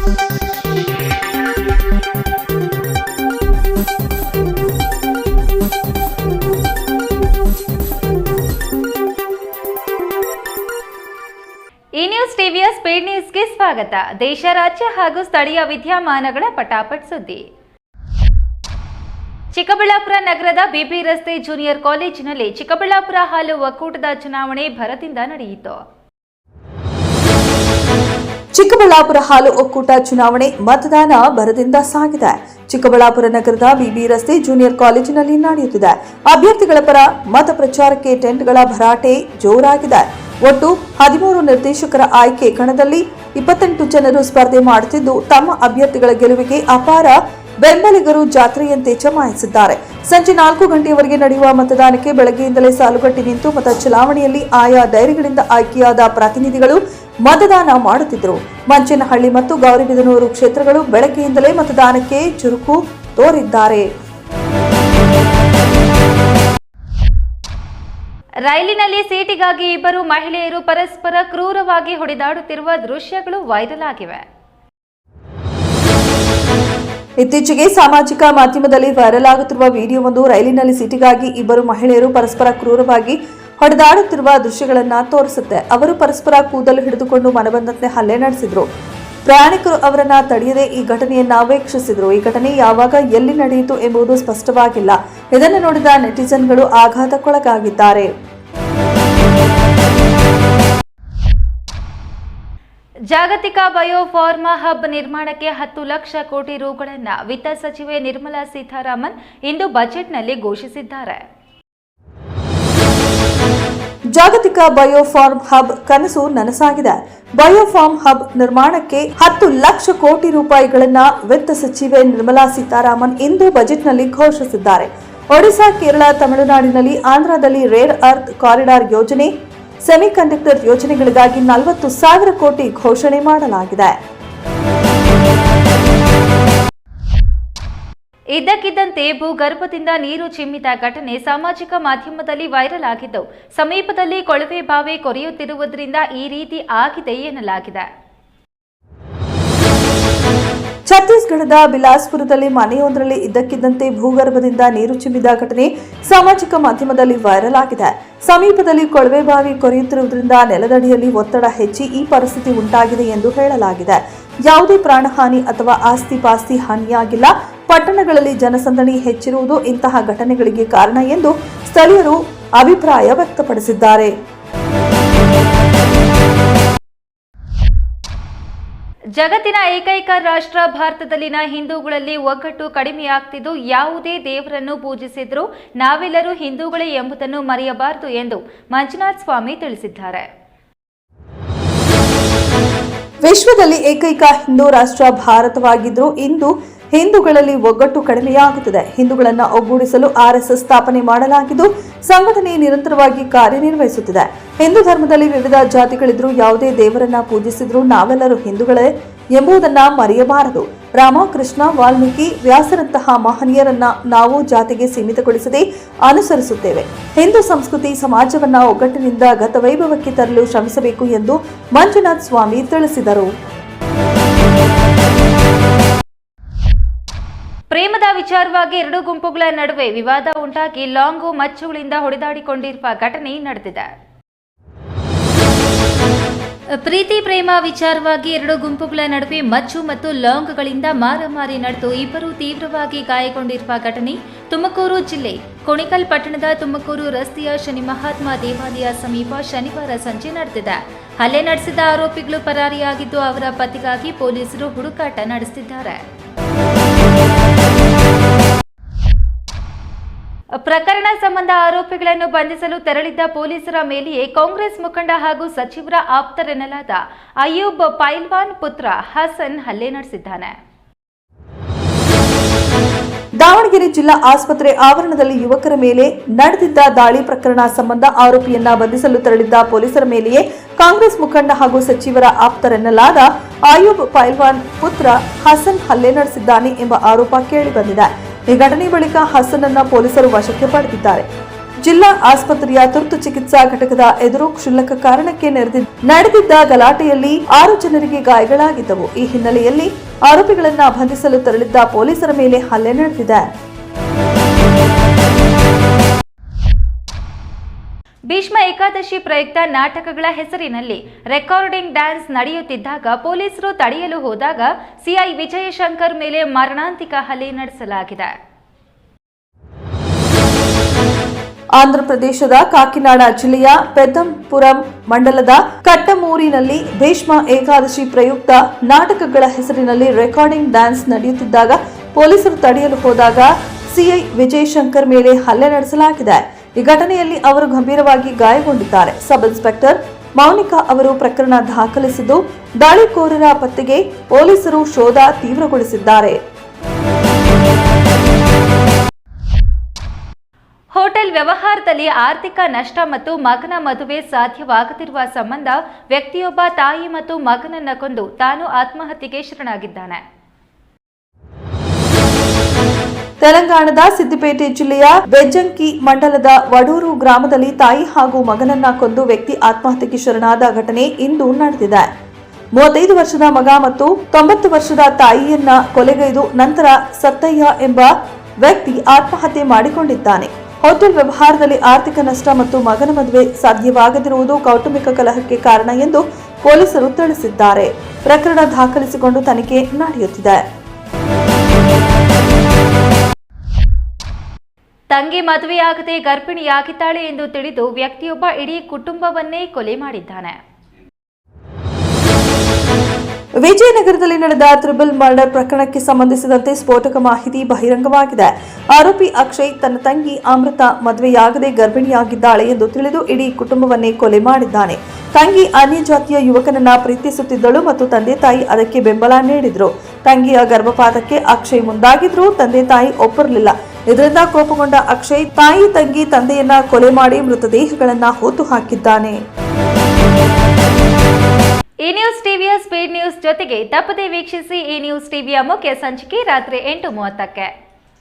ಈ ನ್ಯೂಸ್ ಟಿವಿಯ ಸ್ಪೀಡ್ ನ್ಯೂಸ್ಗೆ ಸ್ವಾಗತ. ದೇಶ, ರಾಜ್ಯ ಹಾಗೂ ಸ್ಥಳೀಯ ವಿದ್ಯಮಾನಗಳ ಪಟಾಪಟ್ ಸುದ್ದಿ. ಚಿಕ್ಕಬಳ್ಳಾಪುರ ನಗರದ ಬಿಬಿ ರಸ್ತೆ ಜೂನಿಯರ್ ಕಾಲೇಜಿನಲ್ಲಿ ಚಿಕ್ಕಬಳ್ಳಾಪುರ ಹಾಲು ಒಕ್ಕೂಟದ ಚುನಾವಣೆ ಭರದಿಂದ ನಡೆಯಿತು. ಚಿಕ್ಕಬಳ್ಳಾಪುರ ಹಾಲು ಒಕ್ಕೂಟ ಚುನಾವಣೆ ಮತದಾನ ಭರದಿಂದ ಸಾಗಿದೆ. ಚಿಕ್ಕಬಳ್ಳಾಪುರ ನಗರದ ಬಿಬಿ ರಸ್ತೆ ಜೂನಿಯರ್ ಕಾಲೇಜಿನಲ್ಲಿ ನಡೆಯುತ್ತಿದೆ. ಅಭ್ಯರ್ಥಿಗಳ ಪರ ಮತ ಪ್ರಚಾರಕ್ಕೆ ಟೆಂಟ್ಗಳ ಭರಾಟೆ ಜೋರಾಗಿದೆ. ಒಟ್ಟು 13 ನಿರ್ದೇಶಕರ ಆಯ್ಕೆ ಕಣದಲ್ಲಿ 28 ಜನರು ಸ್ಪರ್ಧೆ ಮಾಡುತ್ತಿದ್ದು, ತಮ್ಮ ಅಭ್ಯರ್ಥಿಗಳ ಗೆಲುವಿಗೆ ಅಪಾರ ಬೆಂಬಲಿಗರು ಜಾತ್ರೆಯಂತೆ ಜಮಾಯಿಸಿದ್ದಾರೆ. ಸಂಜೆ 4 ಗಂಟೆಯವರೆಗೆ ನಡೆಯುವ ಮತದಾನಕ್ಕೆ ಬೆಳಗ್ಗೆಯಿಂದಲೇ ಸಾಲುಗಟ್ಟಿ ನಿಂತು ಮತ ಚಲಾವಣೆಯಲ್ಲಿ ಆಯಾ ಡೈರಿಗಳಿಂದ ಆಯ್ಕೆಯಾದ ಪ್ರತಿನಿಧಿಗಳು ಮತದಾನ ಮಾಡುತ್ತಿದ್ದರು. ಮಂಚೇನಹಳ್ಳಿ ಮತ್ತು ಗೌರಿಬಿದನೂರು ಕ್ಷೇತ್ರಗಳು ಬೆಳಗ್ಗೆಯಿಂದಲೇ ಮತದಾನಕ್ಕೆ ಚುರುಕು ತೋರಿದ್ದಾರೆ. ರೈಲಿನಲ್ಲಿ ಸೀಟಿಗಾಗಿ ಇಬ್ಬರು ಮಹಿಳೆಯರು ಪರಸ್ಪರ ಕ್ರೂರವಾಗಿ ಹೊಡೆದಾಡುತ್ತಿರುವ ದೃಶ್ಯಗಳು ವೈರಲ್ ಆಗಿವೆ. ಇತ್ತೀಚೆಗೆ ಸಾಮಾಜಿಕ ಮಾಧ್ಯಮದಲ್ಲಿ ವೈರಲ್ ಆಗುತ್ತಿರುವ ವಿಡಿಯೋವೊಂದು ರೈಲಿನಲ್ಲಿ ಸೀಟಿಗಾಗಿ ಇಬ್ಬರು ಮಹಿಳೆಯರು ಪರಸ್ಪರ ಕ್ರೂರವಾಗಿ ಹೊಡೆದಾಡುತ್ತಿರುವ ದೃಶ್ಯಗಳನ್ನು ತೋರಿಸುತ್ತೆ. ಅವರು ಪರಸ್ಪರ ಕೂದಲು ಹಿಡಿದುಕೊಂಡು ಮನಬಂದಂತೆ ಹಲ್ಲೆ ನಡೆಸಿದ್ರು. ಪ್ರಯಾಣಿಕರು ಅವರನ್ನ ತಡೆಯದೆ ಈ ಘಟನೆಯನ್ನ ವೀಕ್ಷಿಸಿದ್ರು. ಈ ಘಟನೆ ಯಾವಾಗ ಎಲ್ಲಿ ನಡೆಯಿತು ಎಂಬುದು ಸ್ಪಷ್ಟವಾಗಿಲ್ಲ. ಇದನ್ನು ನೋಡಿದ ನೆಟಿಜನ್ಗಳು ಆಘಾತಕ್ಕೊಳಗಾಗಿದ್ದಾರೆ. ಜಾಗತಿಕ ಬಯೋಫಾರ್ಮಾ ಹಬ್ ನಿರ್ಮಾಣಕ್ಕೆ 10 ಲಕ್ಷ ಕೋಟಿ ರುಗಳನ್ನು ವಿತ್ತ ಸಚಿವೆ ನಿರ್ಮಲಾ ಸೀತಾರಾಮನ್ ಇಂದು ಬಜೆಟ್ನಲ್ಲಿ ಘೋಷಿಸಿದ್ದಾರೆ. ಜಾಗತಿಕ ಬಯೋಫಾರ್ಮ್ ಹಬ್ ಕನಸು ನನಸಾಗಿದೆ. ಬಯೋಫಾರ್ಮ್ ಹಬ್ ನಿರ್ಮಾಣಕ್ಕೆ 10 ಲಕ್ಷ ಕೋಟಿ ರೂಪಾಯಿಗಳನ್ನ ವಿತ್ತ ಸಚಿವೆ ನಿರ್ಮಲಾ ಸೀತಾರಾಮನ್ ಇಂದು ಬಜೆಟ್ನಲ್ಲಿ ಘೋಷಿಸಿದ್ದಾರೆ. ಒಡಿಶಾ, ಕೇರಳ, ತಮಿಳುನಾಡಿನಲ್ಲಿ, ಆಂಧ್ರದಲ್ಲಿ ರೇರ್ ಅರ್ತ್ ಕಾರಿಡಾರ್ ಯೋಜನೆ, ಸೆಮಿಕಂಡಕ್ಟರ್ ಯೋಜನೆಗಳಿಗಾಗಿ 40,000 ಕೋಟಿ ಘೋಷಣೆ ಮಾಡಲಾಗಿದೆ. ಇದ್ದಕ್ಕಿದ್ದಂತೆ ಭೂಗರ್ಭದಿಂದ ನೀರು ಚಿಮ್ಮಿದ ಘಟನೆ ಸಾಮಾಜಿಕ ಮಾಧ್ಯಮದಲ್ಲಿ ವೈರಲ್ ಆಗಿದ್ದು, ಸಮೀಪದಲ್ಲಿ ಕೊಳವೆ ಬಾವಿ ಕೊರೆಯುತ್ತಿರುವುದರಿಂದ ಈ ರೀತಿ ಆಗಿದೆ ಎನ್ನಲಾಗಿದೆ. ಛತ್ತೀಸ್ಗಢದ ಬಿಲಾಸ್ಪುರದಲ್ಲಿ ಮನೆಯೊಂದರಲ್ಲಿ ಇದ್ದಕ್ಕಿದ್ದಂತೆ ಭೂಗರ್ಭದಿಂದ ನೀರು ಚಿಮ್ಮಿದ ಘಟನೆ ಸಾಮಾಜಿಕ ಮಾಧ್ಯಮದಲ್ಲಿ ವೈರಲ್ ಆಗಿದೆ. ಸಮೀಪದಲ್ಲಿ ಕೊಳವೆ ಬಾವಿ ಕೊರೆಯುತ್ತಿರುವುದರಿಂದ ನೆಲದಡಿಯಲ್ಲಿ ಒತ್ತಡ ಹೆಚ್ಚಿ ಈ ಪರಿಸ್ಥಿತಿ ಉಂಟಾಗಿದೆ ಎಂದು ಹೇಳಲಾಗಿದೆ. ಯಾವುದೇ ಪ್ರಾಣಹಾನಿ ಅಥವಾ ಆಸ್ತಿ ಪಾಸ್ತಿ ಹಾನಿಯಾಗಿಲ್ಲ. ಪಟ್ಟಣಗಳಲ್ಲಿ ಜನಸಂದಣಿ ಹೆಚ್ಚಿರುವುದು ಇಂತಹ ಘಟನೆಗಳಿಗೆ ಕಾರಣ ಎಂದು ಸ್ಥಳೀಯರು ಅಭಿಪ್ರಾಯ ವ್ಯಕ್ತಪಡಿಸಿದ್ದಾರೆ. ಜಗತ್ತಿನ ಏಕೈಕ ರಾಷ್ಟ್ರ ಭಾರತದಲ್ಲಿನ ಹಿಂದೂಗಳಲ್ಲಿ ಒಗ್ಗಟ್ಟು ಕಡಿಮೆಯಾಗ್ತಿದ್ದು, ಯಾವುದೇ ದೇವರನ್ನು ಪೂಜಿಸಿದ್ರೂ ನಾವೆಲ್ಲರೂ ಹಿಂದೂಗಳೇ ಎಂಬುದನ್ನು ಮರೆಯಬಾರದು ಎಂದು ಮಂಜುನಾಥ ಸ್ವಾಮಿ ತಿಳಿಸಿದ್ದಾರೆ. ವಿಶ್ವದಲ್ಲಿ ಏಕೈಕ ಹಿಂದೂ ರಾಷ್ಟ್ರ ಭಾರತವಾಗಿದ್ರೂ ಇಂದು ಹಿಂದೂಗಳಲ್ಲಿ ಒಗ್ಗಟ್ಟು ಕಡಿಮೆಯಾಗುತ್ತದೆ. ಹಿಂದೂಗಳನ್ನು ಒಗ್ಗೂಡಿಸಲು ಆರ್ಎಸ್ಎಸ್ ಸ್ಥಾಪನೆ ಮಾಡಲಾಗಿದ್ದು, ಸಂಘಟನೆ ನಿರಂತರವಾಗಿ ಕಾರ್ಯನಿರ್ವಹಿಸುತ್ತಿದೆ. ಹಿಂದೂ ಧರ್ಮದಲ್ಲಿ ವಿವಿಧ ಜಾತಿಗಳಿದ್ರೂ ಯಾವುದೇ ದೇವರನ್ನ ಪೂಜಿಸಿದ್ರೂ ನಾವೆಲ್ಲರೂ ಹಿಂದೂಗಳೇ ಎಂಬುದನ್ನ ಮರೆಯಬಾರದು. ರಾಮ, ಕೃಷ್ಣ, ವಾಲ್ಮೀಕಿ, ವ್ಯಾಸರಂತಹ ಮಹನೀಯರನ್ನ ನಾವು ಜಾತಿಗೆ ಸೀಮಿತಗೊಳಿಸದೆ ಅನುಸರಿಸುತ್ತೇವೆ. ಹಿಂದೂ ಸಂಸ್ಕೃತಿ ಸಮಾಜವನ್ನ ಒಗ್ಗಟ್ಟಿನಿಂದ ಗತವೈಭವಕ್ಕೆ ತರಲು ಶ್ರಮಿಸಬೇಕು ಎಂದು ಮಂಜುನಾಥ ಸ್ವಾಮಿ ತಿಳಿಸಿದರು. ಪ್ರೇಮದ ವಿಚಾರವಾಗಿ 2 ಗುಂಪುಗಳ ನಡುವೆ ವಿವಾದ ಉಂಟಾಗಿ ಲಾಂಗು ಮಚ್ಚುಗಳಿಂದ ಹೊಡೆದಾಡಿಕೊಂಡಿರುವ ಘಟನೆ ನಡೆದಿದೆ. ಪ್ರೀತಿ ಪ್ರೇಮ ವಿಚಾರವಾಗಿ 2 ಗುಂಪುಗಳ ನಡುವೆ ಮಚ್ಚು ಮತ್ತು ಲಾಂಗ್ಗಳಿಂದ ಮಾರಾಮಾರಿ ನಡೆದು ಇಬ್ಬರು ತೀವ್ರವಾಗಿ ಗಾಯಗೊಂಡಿರುವ ಘಟನೆ ತುಮಕೂರು ಜಿಲ್ಲೆ ಕುಣಿಕಲ್ ಪಟ್ಟಣದ ತುಮಕೂರು ರಸ್ತೆಯ ಶನಿ ಮಹಾತ್ಮ ದೇವಾಲಯ ಸಮೀಪ ಶನಿವಾರ ಸಂಜೆ ನಡೆದಿದೆ. ಹಲ್ಲೆ ನಡೆಸಿದ ಆರೋಪಿಗಳು ಪರಾರಿಯಾಗಿದ್ದು, ಅವರ ಪತಿಗಾಗಿ ಪೊಲೀಸರು ಹುಡುಕಾಟ ನಡೆಸುತ್ತಿದ್ದಾರೆ. ಪ್ರಕರಣ ಸಂಬಂಧ ಆರೋಪಿಗಳನ್ನು ಬಂಧಿಸಲು ತೆರಳಿದ್ದ ಪೊಲೀಸರ ಮೇಲೆಯೇ ಕಾಂಗ್ರೆಸ್ ಮುಖಂಡ ಹಾಗೂ ಸಚಿವರ ಆಪ್ತರೆನ್ನಲಾದ ಅಯ್ಯೂಬ್ ಪೈಲ್ವಾನ್ ಪುತ್ರ ಹಸನ್ ಹಲ್ಲೆ ನಡೆಸಿದ್ದಾನೆ. ದಾವಣಗೆರೆ ಜಿಲ್ಲಾ ಆಸ್ಪತ್ರೆ ಆವರಣದಲ್ಲಿ ಯುವಕರ ಮೇಲೆ ನಡೆದಿದ್ದ ದಾಳಿ ಪ್ರಕರಣ ಸಂಬಂಧ ಆರೋಪಿಯನ್ನ ಬಂಧಿಸಲು ತೆರಳಿದ್ದ ಪೊಲೀಸರ ಮೇಲೆಯೇ ಕಾಂಗ್ರೆಸ್ ಮುಖಂಡ ಹಾಗೂ ಸಚಿವರ ಆಪ್ತರೆನ್ನಲಾದ ಅಯ್ಯೂಬ್ ಪೈಲ್ವಾನ್ ಪುತ್ರ ಹಸನ್ ಹಲ್ಲೆ ನಡೆಸಿದ್ದಾನೆ ಎಂಬ ಆರೋಪ ಕೇಳಿಬಂದಿದೆ. ಈ ಘಟನೆ ಬಳಿಕ ಹಸನ್ ಅನ್ನ ಪೊಲೀಸರು ವಶಕ್ಕೆ ಪಡೆದಿದ್ದಾರೆ. ಜಿಲ್ಲಾ ಆಸ್ಪತ್ರೆಯ ತುರ್ತು ಚಿಕಿತ್ಸಾ ಘಟಕದ ಎದುರು ಕ್ಷುಲ್ಲಕ ಕಾರಣಕ್ಕೆ ನಡೆದಿದ್ದ ಗಲಾಟೆಯಲ್ಲಿ 6 ಜನರಿಗೆ ಗಾಯಗಳಾಗಿದ್ದವು. ಈ ಹಿನ್ನೆಲೆಯಲ್ಲಿ ಆರೋಪಿಗಳನ್ನ ಬಂಧಿಸಲು ತೆರಳಿದ್ದ ಪೊಲೀಸರ ಮೇಲೆ ಹಲ್ಲೆ ನಡೆದಿದೆ. ಭೀಷ್ಮ ಏಕಾದಶಿ ಪ್ರಯುಕ್ತ ನಾಟಕಗಳ ಹೆಸರಿನಲ್ಲಿ ರೆಕಾರ್ಡಿಂಗ್ ಡ್ಯಾನ್ಸ್ ನಡೆಯುತ್ತಿದ್ದಾಗ ಪೊಲೀಸರು ತಡೆಯಲು ಹೋದಾಗ ಸಿಐ ವಿಜಯಶಂಕರ್ ಮೇಲೆ ಮಾರಣಾಂತಿಕ ಹಲ್ಲೆ ನಡೆಸಲಾಗಿದೆ. ಆಂಧ್ರಪ್ರದೇಶದ ಕಾಕಿನಾಡ ಜಿಲ್ಲೆಯ ಪೆದ್ದಂಪುರಂ ಮಂಡಲದ ಕಟ್ಟಮೂರಿನಲ್ಲಿ ಭೀಷ್ಮ ಏಕಾದಶಿ ಪ್ರಯುಕ್ತ ನಾಟಕಗಳ ಹೆಸರಿನಲ್ಲಿ ರೆಕಾರ್ಡಿಂಗ್ ಡ್ಯಾನ್ಸ್ ನಡೆಯುತ್ತಿದ್ದಾಗ ಪೊಲೀಸರು ತಡೆಯಲು ಹೋದಾಗ ಸಿಐ ವಿಜಯಶಂಕರ್ ಮೇಲೆ ಹಲ್ಲೆ ನಡೆಸಲಾಗಿದೆ. ಈ ಘಟನೆಯಲ್ಲಿ ಅವರು ಗಂಭೀರವಾಗಿ ಗಾಯಗೊಂಡಿದ್ದಾರೆ. ಸಬ್ ಇನ್ಸ್ಪೆಕ್ಟರ್ ಮೌನಿಕಾ ಅವರು ಪ್ರಕರಣ ದಾಖಲಿಸಿದ್ದು ದಾಳಿಕೋರರ ಪತ್ತೆಗೆ ಪೊಲೀಸರು ಶೋಧ ತೀವ್ರಗೊಳಿಸಿದ್ದಾರೆ. ಹೋಟೆಲ್ ವ್ಯವಹಾರದಲ್ಲಿ ಆರ್ಥಿಕ ನಷ್ಟ ಮತ್ತು ಮಗನ ಮದುವೆ ಸಾಧ್ಯವಾಗದಿರುವ ಸಂಬಂಧ ವ್ಯಕ್ತಿಯೊಬ್ಬ ತಾಯಿ ಮತ್ತು ಮಗನನ್ನ ಕೊಂದು ತಾನು ಆತ್ಮಹತ್ಯೆಗೆ ಶರಣಾಗಿದ್ದಾನೆ. ತೆಲಂಗಾಣದ ಸಿದ್ದಿಪೇಟೆ ಜಿಲ್ಲೆಯ ಬೆಜ್ಜಂಕಿ ಮಂಡಲದ ವಡೂರು ಗ್ರಾಮದಲ್ಲಿ ತಾಯಿ ಹಾಗೂ ಮಗನನ್ನ ಕೊಂದು ವ್ಯಕ್ತಿ ಆತ್ಮಹತ್ಯೆಗೆ ಶರಣಾದ ಘಟನೆ ಇಂದು ನಡೆದಿದೆ. 35 ವರ್ಷದ ಮಗ ಮತ್ತು 90 ವರ್ಷದ ತಾಯಿಯನ್ನ ಕೊಲೆಗೈದು ನಂತರ ಸತ್ತಯ್ಯ ಎಂಬ ವ್ಯಕ್ತಿ ಆತ್ಮಹತ್ಯೆ ಮಾಡಿಕೊಂಡಿದ್ದಾನೆ. ಹೋಟೆಲ್ ವ್ಯವಹಾರದಲ್ಲಿ ಆರ್ಥಿಕ ನಷ್ಟ ಮತ್ತು ಮಗನ ಮದುವೆ ಸಾಧ್ಯವಾಗದಿರುವುದು ಕೌಟುಂಬಿಕ ಕಲಹಕ್ಕೆ ಕಾರಣ ಎಂದು ಪೊಲೀಸರು ತಿಳಿಸಿದ್ದಾರೆ. ಪ್ರಕರಣ ದಾಖಲಿಸಿಕೊಂಡು ತನಿಖೆ ನಡೆಯುತ್ತಿದೆ. ತಂಗಿ ಮದುವೆಯಾಗದೆ ಗರ್ಭಿಣಿಯಾಗಿದ್ದಾಳೆ ಎಂದು ತಿಳಿದು ವ್ಯಕ್ತಿಯೊಬ್ಬ ಇಡೀ ಕುಟುಂಬವನ್ನೇ ಕೊಲೆ ಮಾಡಿದ್ದಾನೆ. ವಿಜಯನಗರದಲ್ಲಿ ನಡೆದ ತ್ರಿಬಲ್ ಮರ್ಡರ್ ಪ್ರಕರಣಕ್ಕೆ ಸಂಬಂಧಿಸಿದಂತೆ ಸ್ಫೋಟಕ ಮಾಹಿತಿ ಬಹಿರಂಗವಾಗಿದೆ. ಆರೋಪಿ ಅಕ್ಷಯ್ ತನ್ನ ತಂಗಿ ಅಮೃತ ಮದುವೆಯಾಗದೆ ಗರ್ಭಿಣಿಯಾಗಿದ್ದಾಳೆ ಎಂದು ತಿಳಿದು ಇಡೀ ಕುಟುಂಬವನ್ನೇ ಕೊಲೆ ಮಾಡಿದ್ದಾನೆ. ತಂಗಿ ಅನ್ಯ ಜಾತಿಯ ಯುವಕನನ್ನ ಪ್ರೀತಿಸುತ್ತಿದ್ದಳು ಮತ್ತು ತಂದೆ ತಾಯಿ ಅದಕ್ಕೆ ಬೆಂಬಲ ನೀಡಿದ್ರು. ತಂಗಿಯ ಗರ್ಭಪಾತಕ್ಕೆ ಅಕ್ಷಯ್ ಮುಂದಾಗಿದ್ರು. ತಂದೆ ತಾಯಿ ಒಪ್ಪಿರಲಿಲ್ಲ. ಇದರಿಂದ ಕೋಪಗೊಂಡ ಅಕ್ಷಯ್ ತಾಯಿ ತಂಗಿ ತಂದೆಯನ್ನ ಕೊಲೆ ಮಾಡಿ ಮೃತದೇಹಗಳನ್ನ ಹೂತು ಹಾಕಿದ್ದಾನೆ. ಈ ನ್ಯೂಸ್ ಟಿವಿಯ ಸ್ಪೀಡ್ ನ್ಯೂಸ್ ಜೊತೆಗೆ ತಪ್ಪದೇ ವೀಕ್ಷಿಸಿ. ಈ ನ್ಯೂಸ್ ಟಿವಿಯ ಮುಖ್ಯ ಸಂಚಿಕೆ ರಾತ್ರಿ 8:30ಕ್ಕೆ.